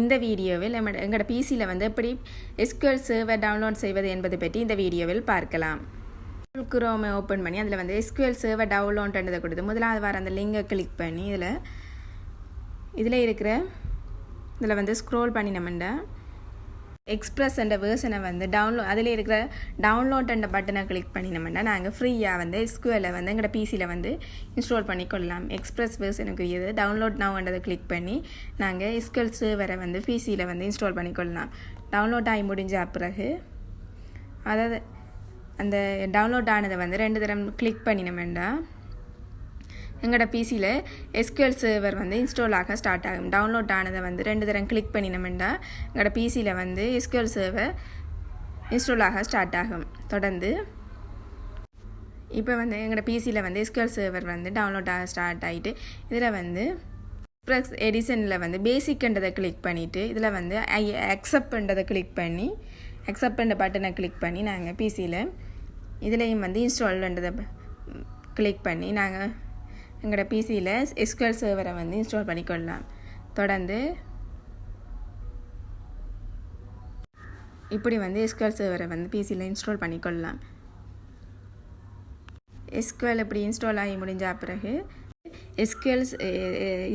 இந்த வீடியோவில் எங்களோட பிசியில் வந்து எப்படி SQL சர்வர் டவுன்லோட் செய்வது என்பது பற்றி இந்த வீடியோவில் பார்க்கலாம். குரோமை ஓப்பன் பண்ணி அதில் வந்து SQL சர்வர் டவுன்லோட்ன்றதை கொடுத்து முதலாவது வர அந்த லிங்கை கிளிக் பண்ணி இதில் இருக்கிற இதில் வந்து ஸ்க்ரோல் பண்ணி நம்மண்ட எக்ஸ்பிரஸ் என்ற வேர்ஷனை வந்து அதில் இருக்கிற டவுன்லோட் என்ற பட்டனை கிளிக் பண்ணினோம்னா நாங்கள் ஃப்ரீயாக வந்து SQL வந்து எங்களோட பிசியில் வந்து இன்ஸ்டால் பண்ணி கொள்ளலாம். எக்ஸ்பிரஸ் வேர்ஷனுக்குரியது டவுன்லோட் நவுன்றதை கிளிக் பண்ணி நாங்கள் SQL சர்வரை வந்து பிசியில் வந்து இன்ஸ்டால் பண்ணி கொள்ளலாம். டவுன்லோட் ஆகி முடிஞ்ச பிறகு அதாவது அந்த டவுன்லோட் ஆனதை வந்து 2 தரம் கிளிக் பண்ணினோம்னா எங்களோட பிசியில் SQL சர்வர் வந்து இன்ஸ்டால் ஆக ஸ்டார்ட் ஆகும். டவுன்லோட் ஆனதை வந்து 2 தரம் கிளிக் பண்ணினோம்னா எங்களோட பிசியில் வந்து SQL சர்வர் இன்ஸ்டால் ஆக ஸ்டார்ட் ஆகும். தொடர்ந்து இப்போ வந்து எங்களோட பிசியில் வந்து SQL சர்வர் வந்து டவுன்லோட் ஆக ஸ்டார்ட் ஆகிட்டு இதில் வந்து எக்ஸ்பிரஸ் எடிஷனில் வந்து பேசிக்ன்றதை கிளிக் பண்ணிவிட்டு இதில் வந்து அக்செப்ட்ன்றதை கிளிக் பண்ணி அக்செப்ட் என்ற பட்டனை கிளிக் பண்ணி நாங்கள் பிசியில் இதுலேயும் வந்து இன்ஸ்டால்ன்றதை கிளிக் பண்ணி நாங்கள் எங்களோட பிசியில் SQL சர்வரை வந்து இன்ஸ்டால் பண்ணிக்கொள்ளலாம். தொடர்ந்து இப்படி வந்து SQL சர்வரை வந்து பிசியில் இன்ஸ்டால் பண்ணிக்கொள்ளலாம். SQL இப்படி இன்ஸ்டால் ஆகி முடிஞ்ச பிறகு SQL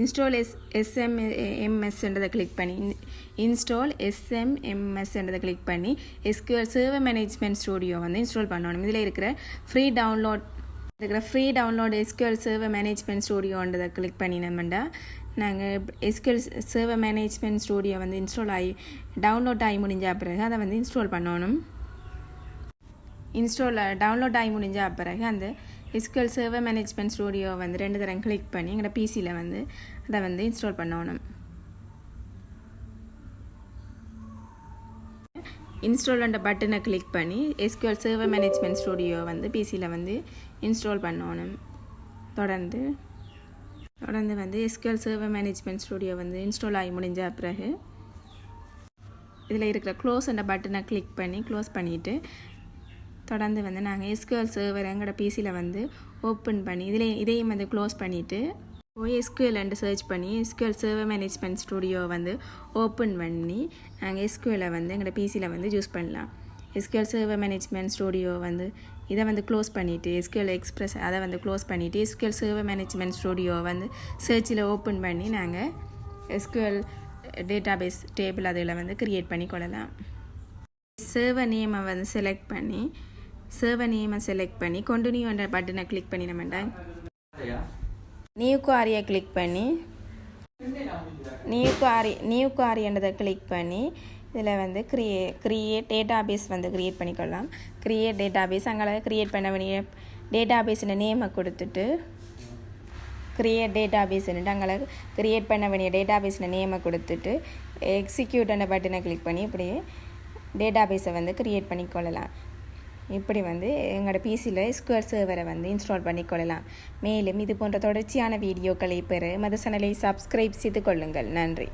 இன்ஸ்டால் SMMSன்றதை கிளிக் பண்ணி இன்ஸ்டால் SMMSன்றதை கிளிக் பண்ணி SQL சர்வர் மேனேஜ்மெண்ட் ஸ்டூடியோ வந்து இன்ஸ்டால் பண்ணணும். இதில் இருக்கிற free download SQL server management ஸ்டூடியோன்றதை கிளிக் பண்ணினோம்னா நாங்கள் SQL சர்வர் மேனேஜ்மெண்ட் ஸ்டூடியோ வந்து இன்ஸ்டால் ஆகி டவுன்லோட் ஆகி முடிஞ்ச பிறகு அதை வந்து இன்ஸ்டால் பண்ணணும். டவுன்லோட் ஆகி முடிஞ்ச பிறகு அந்த SQL சர்வர் மேனேஜ்மெண்ட் ஸ்டூடியோ வந்து 2 தரம் கிளிக் பண்ணி எங்களோட பிசியில் வந்து அதை வந்து இன்ஸ்டால் பண்ணணும். இன்ஸ்டால் என்ற பட்டனை கிளிக் பண்ணி SQL சர்வர் மேனேஜ்மெண்ட் ஸ்டூடியோ வந்து பிசியில் வந்து இன்ஸ்டால் பண்ணணும். தொடர்ந்து வந்து SQL சர்வர் மேனேஜ்மெண்ட் ஸ்டூடியோ வந்து இன்ஸ்டால் ஆகி முடிஞ்ச பிறகு இதில் இருக்கிற க்ளோஸ் என்ற பட்டனை கிளிக் பண்ணி க்ளோஸ் பண்ணிவிட்டு தொடர்ந்து வந்து நாங்கள் SQL சர்வர் எங்களோட பிசியில் வந்து ஓப்பன் பண்ணி இதையும் வந்து க்ளோஸ் பண்ணிவிட்டு SQL சர்ச் பண்ணி SQL சர்வர் மேனேஜ்மெண்ட் ஸ்டூடியோ வந்து ஓப்பன் பண்ணி நாங்கள் SQL வந்து எங்களோட பிசியில் வந்து யூஸ் பண்ணலாம். SQL சர்வர் மேனேஜ்மெண்ட் ஸ்டூடியோ வந்து இதை வந்து க்ளோஸ் பண்ணிவிட்டு SQL எக்ஸ்பிரஸ் அதை வந்து க்ளோஸ் பண்ணிவிட்டு SQL சர்வர் மேனேஜ்மெண்ட் ஸ்டூடியோ வந்து சர்ச்சில் ஓப்பன் பண்ணி நாங்கள் SQL டேட்டாபேஸ் டேபிள் அதில் வந்து க்ரியேட் பண்ணி கொள்ளலாம். சர்வர் நேமை வந்து செலக்ட் பண்ணி கண்டினியூ என்ற பட்டனை கிளிக் பண்ணி நம்மண்டா நியூ குவாரியை கிளிக் பண்ணி நியூ குவாரின்றதை கிளிக் பண்ணி இதில் வந்து கிரியேட் டேட்டாபேஸ் வந்து க்ரியேட் பண்ணிக்கொள்ளலாம். கிரியேட் டேட்டாபேஸ் அங்கே க்ரியேட் பண்ண வேண்டிய டேட்டாபேஸில் நேமை கொடுத்துட்டு கிரியேட் டேட்டாபேஸ்ன்ட்டு அங்கே க்ரியேட் பண்ண வேண்டிய டேட்டாபேஸில் நேமை கொடுத்துட்டு எக்ஸிக்யூட் என்ற பட்டனை கிளிக் பண்ணி இப்படியே டேட்டாபேஸை வந்து க்ரியேட் பண்ணிக்கொள்ளலாம். இப்படி வந்து எங்களோட பிசியில் SQL சர்வரை வந்து இன்ஸ்டால் பண்ணிக்கொள்ளலாம். மேலும் இது போன்ற தொடர்ச்சியான வீடியோக்களை பெற சேனலை சப்ஸ்கிரைப் செய்து கொள்ளுங்கள். நன்றி.